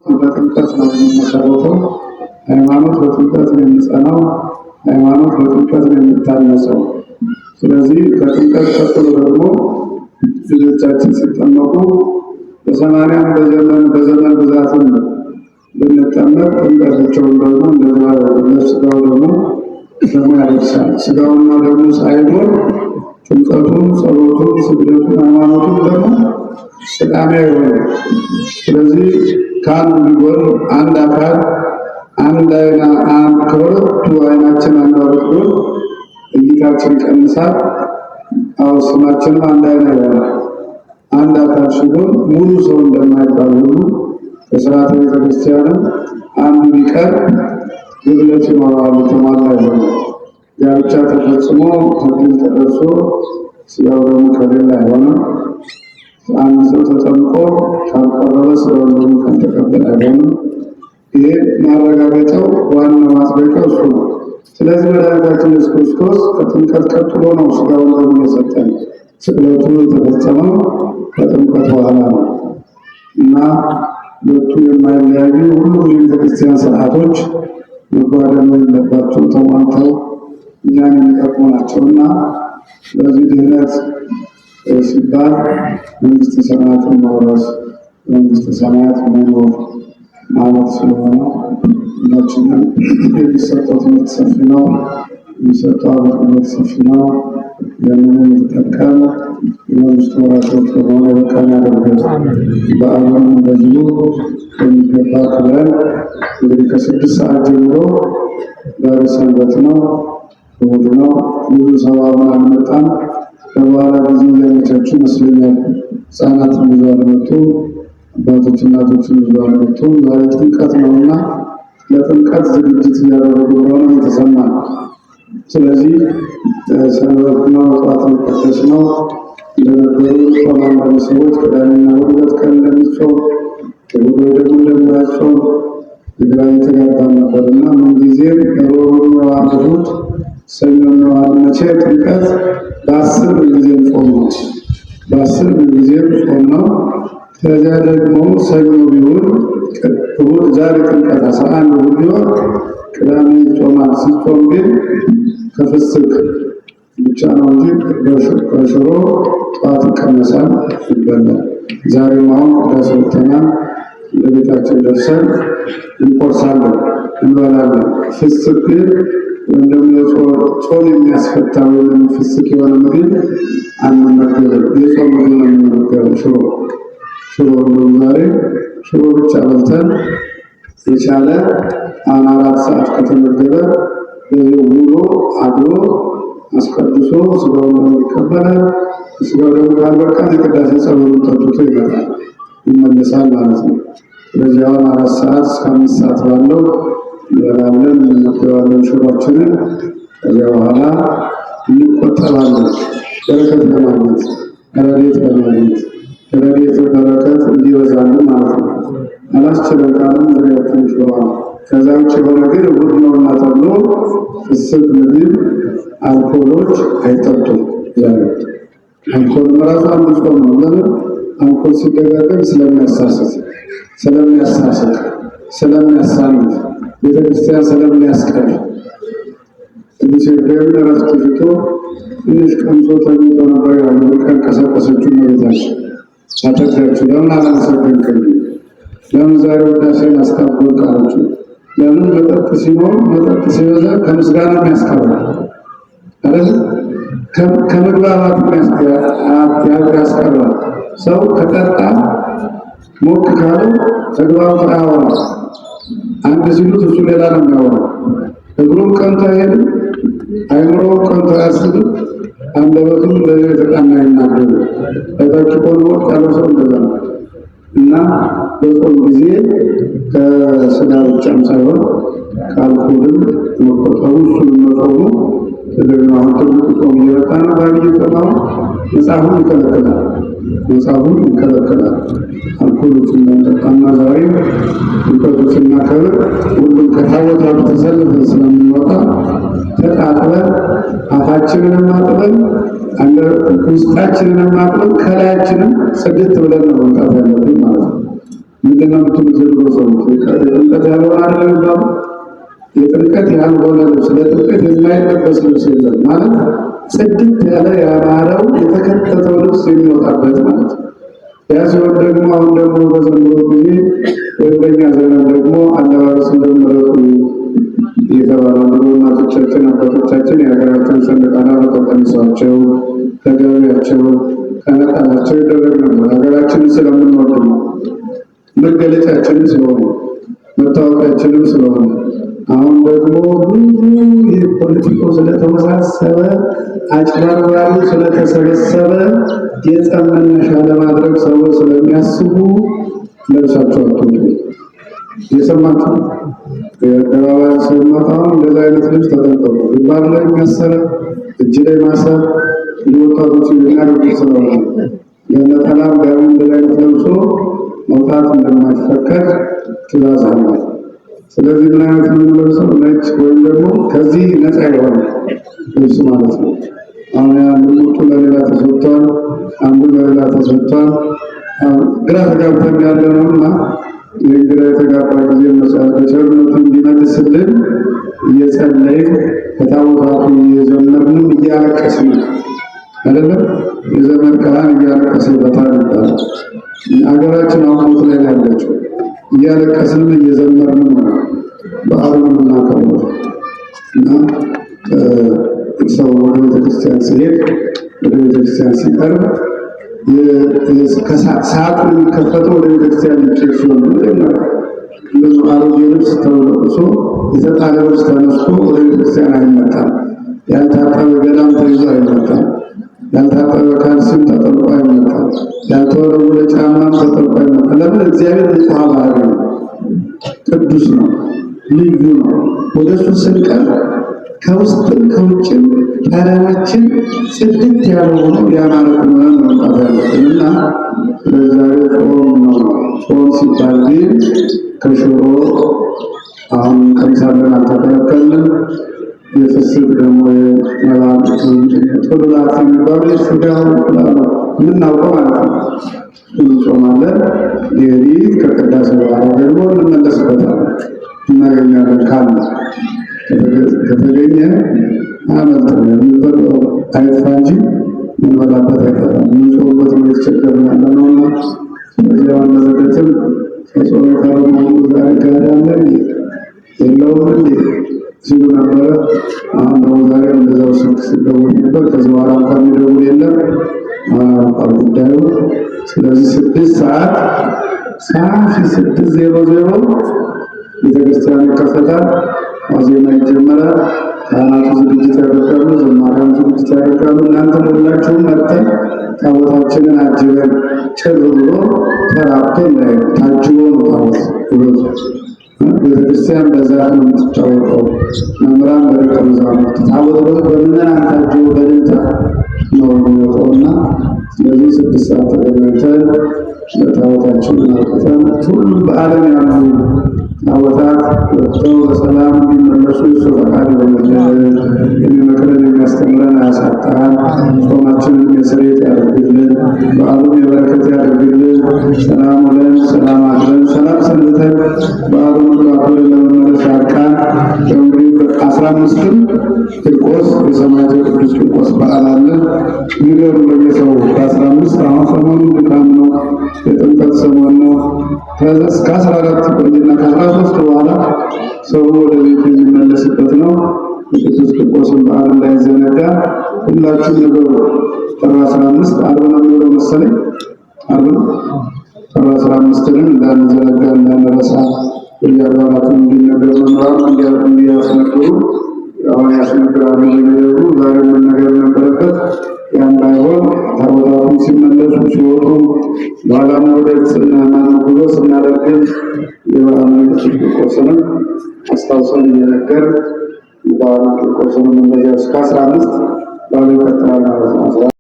በጥምቀት ነው የሚመሰረተው። ሃይማኖት በጥምቀት ነው የሚጸናው። ሃይማኖት በጥምቀት ነው የሚታነጸው። ስለዚህ ከጥምቀት ቀጥሎ ደግሞ ልጆቻችን ሲጠመቁ በሰማንያም በዘመን ብዛትም ብንጠመቅ ጥምቀታቸውን ደግሞ እንደዚያ ስጋው ደግሞ ያደርሳል። ስጋውና ደግሞ ሳይኖር ጥምቀቱን፣ ጸሎቱን፣ ስግደቱን፣ ሃይማኖቱን ደግሞ ቅዳሜ አይሆንም። ስለዚህ ከአንድ ቢጎል አንድ አካል አንድ አይና ከሁለቱ አይናችን አንዱ ቢጎል እይታችን ይቀንሳል። ስማችንም አንድ አይና ይሆናል። አንድ አካል ሲሆን ሙሉ ሰው እንደማይባል ሁሉ በሥርዓተ ቤተክርስቲያንም አንዱ ቢቀር ጉድለት ይኖረዋል፣ የተሟላ አይሆንም። ጋብቻ ተፈጽሞ ተክሊል ተደርሶ ስጋው ደግሞ ከሌለ አይሆንም። አንድ ሰው ተጠምቆ ካልቀረበ ስጋው ደግሞ ካልተቀበለ አይሆንም። ይሄ ማረጋገጫው ዋናው ማስረጃው እሱ ነው። ስለዚህ መድኃኒታችን ኢየሱስ ክርስቶስ ከጥምቀት ቀጥሎ ነው ስጋውን ደግሞ የሰጠን። ስቅለቱ የተፈጸመው ከጥምቀት በኋላ ነው እና ሁለቱ የማይለያዩ ሁሉም የቤተክርስቲያን ስርዓቶች መጓደል የለባቸው፣ ተሟልተው እኛን የሚጠቅሙ ናቸውና በዚህ ድህነት ሲባል መንግስተ ሰማያትን መውረስ፣ መንግስተ ሰማያት መኖር ማለት ስለሆነ ሁላችንም የሚሰጠው ትምህርት ሰፊ ነው፣ የሚሰጠው አገልግሎት ሰፊ ነው። ያንን የተጠቀም የመንግስቱ ወራሾች በመሆን የበቃን ያደርገን። በዓሉን እንደዚሁ በሚገባ ክብረን እንግዲህ ከ6 ሰዓት ጀምሮ ዛሬ ሰንበት ነው፣ እሑድ ነው። ብዙ ሰው አሁን አልመጣም። በበኋላ ጊዜ እያመቻቹ ይመስለኛል። ህፃናትን ብዙ አልመጡ፣ አባቶች እናቶችን ብዙ አልመጡ። ዛሬ ጥምቀት ነውና ለጥምቀት ዝግጅት እያደረጉ እንደሆነ የተሰማ ነው። ስለዚህ ሰንበት ነው፣ ጠዋት መቀደስ ነው። እንደነበሩ አንዳንድ ሰዎች ቅዳሜና እሑድ ቀን እንደሚጾም እሑድ ደግሞ እንደማይጾም ግራ የተጋባ ነበርና ምንጊዜም ሮብ ዋልሁት ሰኞ ዋል መቼ ጥምቀት በ10 ጊዜም ጾም ነው። በ10 ጊዜም ጾም ነው። ከዚያ ደግሞ ሰኞ ቢሆን እሑድ ዛሬ ጥምቀት 11 እሑድ ቢሆን ቅዳሜ ጾማል። ሲጾም ግን ከፍስክ ብቻ ነው እንጂ ከሽሮ ጠዋት ይቀነሳል፣ ይበላል። ዛሬም አሁን ቅዳሴ ወጥተናል። ለቤታችን ደርሰን እንቆርሳለን፣ እንበላለን። ፍስክ ግን ወይም ደግሞ ጾም የሚያስፈታ ወይም ፍስክ የሆነ ምግብ አንመገብም። የጾም ምግብ ነው የምንመገበው። ሽሮ እንደውም ዛሬ ሽሮ ብቻ በልተን የቻለ 4 ሰዓት ከተመገበ ውሎ አድሮ አስቀድሶ ስጋውን ይቀበላል። ስጋው ደግሞ ካልበቃ የቅዳሴ ጸሎቱን ጠጥቶ ይመለሳል ማለት ነው። ስለዚህ አሁን 4 ሰዓት እስከ 5 ሰዓት ባለው እንበላለን፣ እንመገባለን ሽሮአችንን። ከዚያ በኋላ እንቆጠባለን በረከት ለማግኘት፣ ረድኤት ለማግኘት፣ ረድኤት በረከት እንዲበዛልን ማለት ነው። አላስችለን ካለን ዙሪያችን ሽሮዋል። ከዛ ውጭ የሆነ ግን እሑድ ነውና ተብሎ ፍስክ ምግብ አልኮሎች አይጠጡም። አልኮል መራሱ አንዱ ጾም ነው። ለምን? አልኮል ሲደጋገም ስለሚያሳስት፣ ስለሚያሳንፍ፣ ቤተክርስቲያን ስለሚያስቀር ቅዱስ ኤፍሬምን እረፍት ትቶ ትንሽ ቀምሶ ተኝቶ ነበር ያሉ ቀን ቀሰቀሰችው እመቤታችን። አተጋችሁ ለምን አላመሰገንከኝ? ለምን ዛሬ ውዳሴን አስታወቅ አለችው። ለምን? መጠጥ ሲኖር መጠጥ ሲበዛ ከምስጋና ያስቀራል አይደል? ከመግባባት ያስቀራል። ሰው ከጠጣ ሞቅ ካለው ተግባብቶ አያወራም። አንድ ሲሉት እሱ ሌላ ነው የሚያወራው። እግሩም ቀንቶ አይሄድም፣ አይምሮውም ቀንቶ አያስብም፣ አንደበቱም ለሌላ የተቃና ይናገሩ። አይታችሁ ከሆነ ሞቅ ያለው ሰው እንደዛ ነው። እና በጾም ጊዜ ከስጋ ብቻም ሳይሆን ከአልኮልም መቆጠቡ እሱን መጾሙ ተገቢ ነው። አሁን ትልቁ ጾም እየመጣ ነው። በአብይ ጾም አሁን መጽሐፉን ይከለክላል። አልኮሎች እንዳንጠጣና ዛሬ ጥምቀቱን ስናከብር ሁሉም ከታቦታቱ ተሰልፈን ስለምንወጣ ተጣጥበን አፋችንንም አጥበን ውስጣችንንም አጥበን ከላያችንም ጽድት ብለን ነው መምጣት ያለብን ማለት ነው። ምንድን ነው የምትሉት? የድሮ ሰዎች የጥምቀት ያልሆነ አይደለም የሚባሉ የጥምቀት ያልሆነ ልብስ ለጥምቀት የማይለበስ ልብስ የለም ማለት ጽድት ያለ ያማረው የተከተተው ልብስ የሚወጣበት ማለት ነው። ያ ሲሆን ደግሞ አሁን ደግሞ በዘንድሮ ጊዜ ወይም በኛ ዘመን ደግሞ አለባበስ እንደምረጡ እየተባለ ድሮ እናቶቻችን አባቶቻችን የሀገራቸውን ሰንደቅ ዓላማ ከቀሚሳቸው ከጋቢያቸው ከነጠላቸው ይደረግ ነበር። ሀገራችንን ስለምንወድ ነው፣ መገለጫችንም ስለሆነ መታወቂያችንም ስለሆነ። አሁን ደግሞ ብዙ የፖለቲካው ስለተወሳሰበ አጭበርባሪው ስለተሰበሰበ የጸብ መነሻ ለማድረግ ሰዎች ስለሚያስቡ ለብሳቸው አትወጡ። የሰማችሁ የአደባባይ ሰማታው እንደዛ አይነት ልብስ ተጠንቀቁ። ግንባር ላይ የሚያሰረ እጅ ላይ ማሰር ወጣቶች የሚያደርጉት ስለሆነ ለነጠላም ጋቢ እንደዛ አይነት ለብሶ መውጣት እንደማይፈቀድ ትእዛዝ አለ። ስለዚህ ምን አይነት ነው የምንለብሰው? ነጭ ወይም ደግሞ ከዚህ ነፃ የሆነ ልብስ ማለት ነው። አሁን አንዱ ለሌላ ተሰጥቷል፣ አንዱ ለሌላ ተሰጥቷል። ግራ ተጋብተን ያለ ነውና የግራ የተጋባ ጊዜ በቸርነቱ እንዲመልስልን እየጸለይን ከታቦታቱ እየዘመርን እያለቀስን አይደለም። የዘመን ካህን እያለቀሰበታል ይባላል። ሀገራችን አሁን ሞት ላይ ያለችው እያለቀስን እየዘመርን ነው በዓሉን የምናከብረው እና ሰው ወደ ቤተክርስቲያን ሲሄድ ወደ ቤተክርስቲያን ሲቀርብ ሰዓቱ የሚከፈተው ወደ ቤተክርስቲያን ሊኬድ ሲሆን መጀመሪያ ብዙ አሮጌ ልብስ ተለብሶ የተጣለ ልብስ ተነስቶ ወደ ቤተክርስቲያን አይመጣም። ያልታጠበ ገላም ተይዞ አይመጣም። ያልታጠበ ካልሲም ተጠልቆ አይመጣም። ያልተወለወለ ጫማም ተጠልቆ አይመጣም። ለምን? እግዚአብሔር ንጹሕ ባህሪ ነው፣ ቅዱስ ነው፣ ልዩ ነው። ወደ እሱ ስንቀርብ ከውስጥም ከውጭም ጠረናችን ጽድት ያለ ሆኖ ያማረ ሆነን መምጣት ያለብን እና ለዛሬ ጾም ነው። ጾም ሲባል ግን ከሽሮ አሁን ቀምሳለን አልተከለከልንም። የፍስክ ደግሞ ጥሉላት የሚባሉ የስጋው የምናውቀው ማለት ነው። እንጾማለን። ሌሊት ከቅዳሴ በኋላ ደግሞ እንመለስበታለን፣ እናገኛለን ካለ ከተገኘ አመልጠን የሚበላው አይጥፋ እንጂ ምንበላበት አይጠፋም። የምንጾምበት እየተቸገርን ያለ ነውና ስለዚህ አሁን ለዘገትም ከጾም ከረመሆኑ ዛሬ ጋዳለ የለውም እንዴ ሲሉ ነበረ። አሁን ደግሞ ዛሬ እንደዛው ስልክ ሲደውል ነበር። ከዚህ በኋላ እንኳን የሚደውል የለም አልቋል ጉዳዩ። ስለዚህ 6 ሰዓት 6:00 ቤተክርስቲያን ይከፈታል። ዋዜማ ይጀመራል። ካህናቱ ዝግጅት ያደርጋሉ፣ ዘማሪያን ዝግጅት ያደርጋሉ። እናንተ ሁላችሁም መጥተን ታቦታችንን አጅበን ጭር ብሎ ተራብቶ ታጅቦ ነው ታቦት ብሎ ቤተክርስቲያን በዛ ነው የምትታወቀው። መምህራን በደቀ መዛሙርት ታቦት በምዕመናን ታጅቦ በደስታ ነው የሚወጣውና ስለዚህ 6 ሰዓት ተገናኝተን ታቦታችንን አውጥተን ሁሉም በዓለም ያሉ ታቦታት ወጥተው በሰላም እንዲመለሱ የእሱ ፈቃድ ይሆንልን። የሚመክረን የሚያስተምረን አያሳጣን። ጾማችንን የስርየት ያደርግልን፣ በዓሉን የበረከት ያደርግልን። ሰላም ውለን ሰላም አድረን ሰላም ሰንብተን በዓሉን አክብረን ለመመለስ ያብቃን። እንግዲህ 15ም ቂርቆስ የሰማዕቱ ቅዱስ ቂርቆስ በዓል አለ። ንገሩ ለየሰው በ15 አሁን ሰሞኑን ድካም ነው፣ የጥምቀት ሰሞን ነው። እስከ 14 ቆይና ከ13 በኋላ ሰው ወደ ቤቱ የሚመለስበት ነው። የቅዱስ ቂርቆስን በዓል እንዳይዘነጋ ሁላችሁም ንገሩ። ጥር 15 ዓርብ ነው የሚውለው መሰለኝ። ዓርብ ነው። ጥር 15ንም እንዳንዘነጋ እንዳንረሳ በየአድባራቱ እንዲነገር መምህራን እንዲያስነግሩ አሁን ያስነግራሉ እየገቡ ዛሬ መነገር ነበረበት። ያን ባይሆን ታቦታቱን ሲመለሱ ሲወጡ በኋላም ወደ ጉዞ ስናደርግን የበዓሉ ቅዱስ ቂርቆስንም አስታውሰን እየነገር በዓሉ ቂርቆስንም እንደዚያ እስከ 15 በዓሉ ይቀጥላል ማለት ነው።